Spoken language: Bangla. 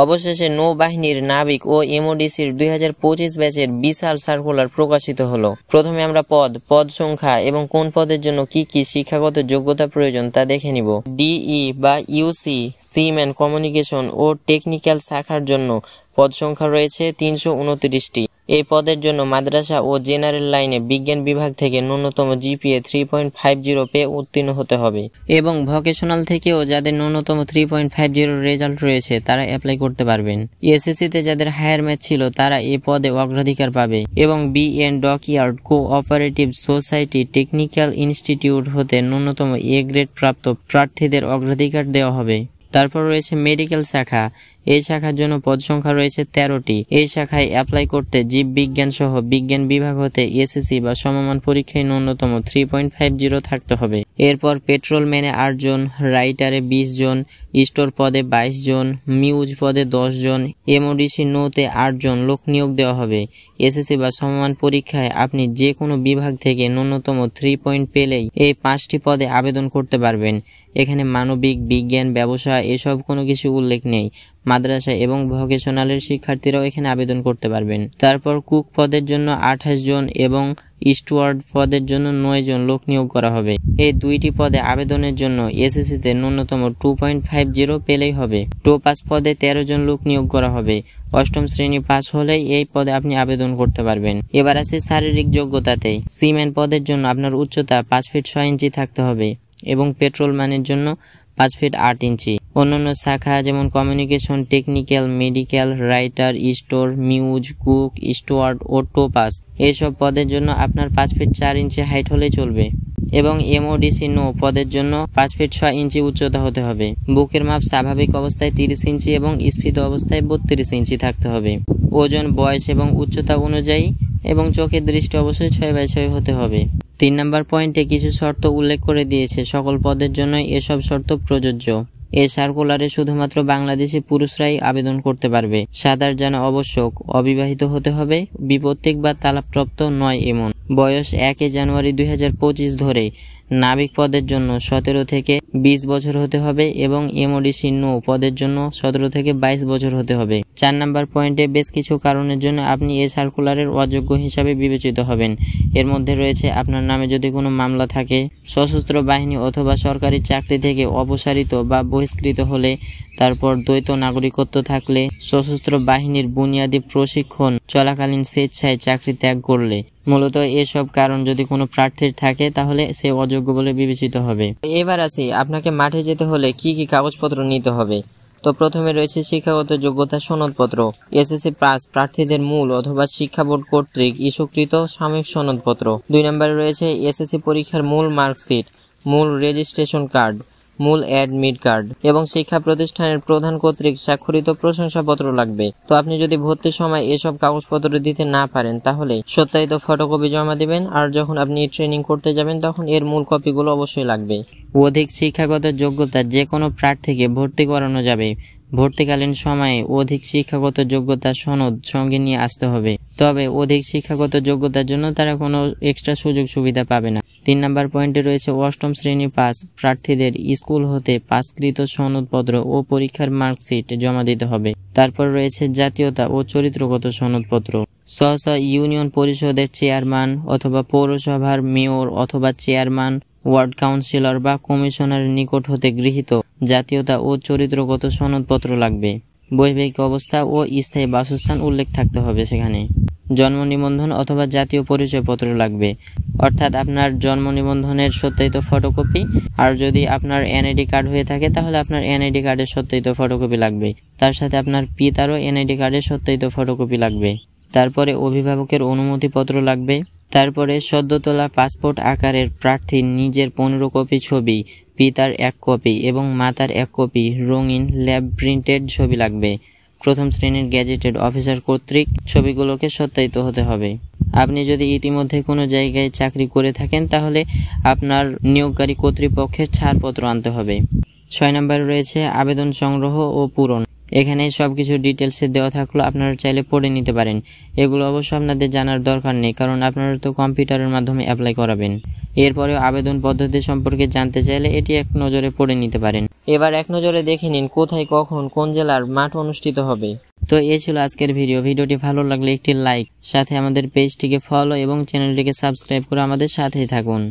অবশেষে নৌবাহিনীর নাবিক ও এমওডিসির 2025 ব্যাচের বিশাল সার্কুলার প্রকাশিত হলো। প্রথমে আমরা পদ সংখ্যা এবং কোন পদের জন্য কি কি শিক্ষাগত যোগ্যতা প্রয়োজন তা দেখে নিব। ডিই বা ইউসি সিম্যান কমিউনিকেশন ও টেকনিক্যাল শাখার জন্য পদ সংখ্যা রয়েছে 329টি। এই পদের জন্য মাদ্রাসা ও জেনারেল লাইনে বিজ্ঞান বিভাগ থেকে ন্যূনতম জিপিএ 3.50 পেয়ে উত্তীর্ণ হতে হবে এবং ভোকেশনাল থেকেও যাদের ন্যূনতম 3.50 রেজাল্ট রয়েছে তারা অ্যাপ্লাই করতে পারবেন। এসএসসিতে যাদের হায়ার ম্যাথ ছিল তারা এই পদে অগ্রাধিকার পাবে এবং BN dockyard cooperative society technical institute হতে ন্যূনতম এ গ্রেড প্রাপ্ত প্রার্থীদের অগ্রাধিকার দেওয়া হবে। তারপর রয়েছে মেডিকেল শাখা। এই শাখার জন্য পদ সংখ্যা রয়েছে 13টি। এই শাখায় অ্যাপ্লাই করতে জীববিজ্ঞান সহ বিজ্ঞান বিভাগ হতে এসএসসি বা সমমান পরীক্ষায় ন্যূনতম 3.50 থাকতে হবে। এরপর পেট্রোলম্যানে 8 জন, রাইটারে 20 জন, স্টোর পদে 22 জন, মিউজ পদে 10 জন, এমওডিসি নৌতে 8 জন লোক নিয়োগ দেওয়া হবে। এসএসসি বা সমমান পরীক্ষায় আপনি যে কোনো বিভাগ থেকে ন্যূনতম 3 পয়েন্ট পেলেই এই 5টি পদে আবেদন করতে পারবেন। এখানে মানবিক, বিজ্ঞান, ব্যবসা এসব কোনো কিছু উল্লেখ নেই। মাদ্রাসা এবং ভোকেশনালের শিক্ষার্থীরাও এখানে আবেদন করতে পারবেন। তারপর কুক পদের জন্য 28 জন এবং স্টুয়ার্ড পদের জন্য 9 জন লোক নিয়োগ করা হবে। এই 2টি পদে আবেদনের জন্য এসএসসিতে ন্যূনতম 2.50 পেলেই হবে। টোপাস পদে 13 জন লোক নিয়োগ করা হবে। 8ম শ্রেণী পাস হলেই এই পদে আপনি আবেদন করতে পারবেন। এবার আছে শারীরিক যোগ্যতাতে। সিম্যান পদের জন্য আপনার উচ্চতা 5 ফিট 6 ইঞ্চি থাকতে হবে এবং পেট্রোল ম্যানের জন্য 5 ফিট 8 ইঞ্চি। অন্যান্য শাখা যেমন communication, technical, medical, writer, store, মিউজ, কুক, স্টুয়ার্ড ও টোপাস এইসব পদের জন্য আপনার 5 ফিট 4 ইঞ্চি হাইট হলেই চলবে এবং এমওডিসি নো পদের জন্য 5 ফিট 6 ইঞ্চি উচ্চতা হতে হবে। বুকের মাপ স্বাভাবিক অবস্থায় 30 ইঞ্চি এবং স্ফীত অবস্থায় 32 ইঞ্চি থাকতে হবে। ওজন, বয়স এবং উচ্চতা অনুযায়ী এবং চোখের দৃষ্টি অবশ্যই 6/6 হতে হবে। 3 নম্বর পয়েন্টে কিছু শর্ত উল্লেখ করে দিয়েছে। সকল পদের জন্য এসব শর্ত প্রযোজ্য। এই সার্কুলারে শুধুমাত্র বাংলাদেশি পুরুষরাই আবেদন করতে পারবে। সাঁতার জানা আবশ্যক। অবিবাহিত হতে হবে। বিপত্তিক বা তালাকপ্রাপ্ত নয় এমন। বয়স 1 জানুয়ারি 2025 ধরে নাবিক পদের জন্য 17 থেকে 20 বছর হতে হবে এবং এমওডিসি নো পদের জন্য 17 থেকে 22 বছর হতে হবে। 4 নম্বর পয়েন্টে বেশ কিছু কারণের জন্য আপনি এই সার্কুলারের অযোগ্য হিসাবে বিবেচিত হবেন। এর মধ্যে রয়েছে আপনার নামে যদি কোনো মামলা থাকে, সশস্ত্র বাহিনী অথবা সরকারি চাকরি থেকে অপসারিত বা বহিষ্কৃত হলে, তারপর দ্বৈত নাগরিকত্ব থাকলে, সশস্ত্র বাহিনীর বুনিয়াদী প্রশিক্ষণ চলাকালীন স্বেচ্ছায় চাকরি ত্যাগ করলে। মূলত এসব কারণ যদি কোনো প্রার্থীর থাকে তাহলে সে অযোগ্য বলে বিবেচিত হবে। এবার আসি আপনাকে মাঠে যেতে হলে কি কি কাগজপত্র নিতে হবে। তো প্রথমে রয়েছে শিক্ষাগত যোগ্যতা সনদপত্র। এসএসসি পাস প্রার্থীদের মূল অথবা শিক্ষা বোর্ড কর্তৃক ইস্যুকৃত সাময়িক সনদপত্র। 2 নম্বরে রয়েছে এসএসসি পরীক্ষার মূল মার্কশিট, মূল রেজিস্ট্রেশন কার্ড, মূল অ্যাডমিট কার্ড এবং শিক্ষা প্রতিষ্ঠানের প্রধান কর্তৃক স্বাক্ষরিত প্রশংসাপত্র লাগবে। তো আপনি যদি ভর্তির সময় এসব কাগজপত্র দিতে না পারেন তাহলে সত্যায়িত ফটোকপি জমা দিবেন, আর যখন আপনি ট্রেনিং করতে যাবেন তখন এর মূল কপিগুলো অবশ্যই লাগবে। অধিক শিক্ষাগত যোগ্যতা যে কোনো প্রার্থীকে ভর্তি করানো যাবে। ভর্তিকালীন সময়ে অধিক শিক্ষাগত যোগ্যতা সনদ সঙ্গে নিয়ে আসতে হবে। তবে অধিক শিক্ষাগত যোগ্যতার জন্য তারা কোনো এক্সট্রা সুযোগ সুবিধা পাবে না। 3 নম্বর পয়েন্টে রয়েছে 8ম শ্রেণী পাস প্রার্থীদের স্কুল হতে পাসকৃত সনদপত্র ও পরীক্ষার মার্কশিট জমা দিতে হবে। তারপর রয়েছে জাতীয়তা ও চরিত্রগত সনদপত্র। স্ব ইউনিয়ন পরিষদের চেয়ারম্যান অথবা পৌরসভার মেয়র অথবা চেয়ারম্যান, ওয়ার্ড কাউন্সিলর বা কমিশনারের নিকট হতে গৃহীত জাতীয়তা ও চরিত্রগত সনদপত্র লাগবে। বৈবাহিক অবস্থা ও স্থায়ী বাসস্থান উল্লেখ থাকতে হবে সেখানে। জন্ম নিবন্ধন অথবা জাতীয় পরিচয়পত্র লাগবে, অর্থাৎ আপনার জন্ম নিবন্ধনের সত্যায়িত ফটোকপি, আর যদি আপনার এনআইডি কার্ড হয়ে থাকে তাহলে আপনার এনআইডি কার্ডের সত্যায়িত ফটোকপি লাগবে। তার সাথে আপনার পিতারও এনআইডি কার্ডের সত্যায়িত ফটোকপি লাগবে। তারপরে অভিভাবকের অনুমতিপত্র লাগবে। তারপরে সদ্য তোলা পাসপোর্ট আকারের প্রার্থীর নিজের 15 কপি ছবি, পিতার 1 কপি এবং মাতার 1 কপি রঙিন ল্যাব প্রিন্টেড ছবি লাগবে। প্রথম শ্রেণীর গ্যাজেটেড অফিসার কর্তৃক ছবিগুলোকে সত্যায়িত হতে হবে। আপনি যদি ইতিমধ্যে কোনো জায়গায় চাকরি করে থাকেন তাহলে আপনার নিয়োগকারী কর্তৃপক্ষের ছাড়পত্র আনতে হবে। 6 নম্বরে রয়েছে আবেদন সংগ্রহ ও পূরণ। এখানে সবকিছু ডিটেলসে দেওয়া থাকলো, আপনারা চাইলে পড়ে নিতে পারেন। এগুলো অবশ্য আপনাদের জানার দরকার নেই, কারণ আপনারা তো কম্পিউটারের মাধ্যমে অ্যাপ্লাই করাবেন। এরপরে আবেদন পদ্ধতি সম্পর্কে জানতে চাইলে এটি এক নজরে পড়ে নিতে পারেন। এবার এক নজরে দেখে নিন কোথায়, কখন, কোন জেলার মাঠ অনুষ্ঠিত হবে। তো এই ছিল আজকের ভিডিওটি ভালো লাগলে একটি লাইক, সাথে আমাদের পেজটিকে ফলো এবং চ্যানেলটিকে সাবস্ক্রাইব করে আমাদের সাথেই থাকুন।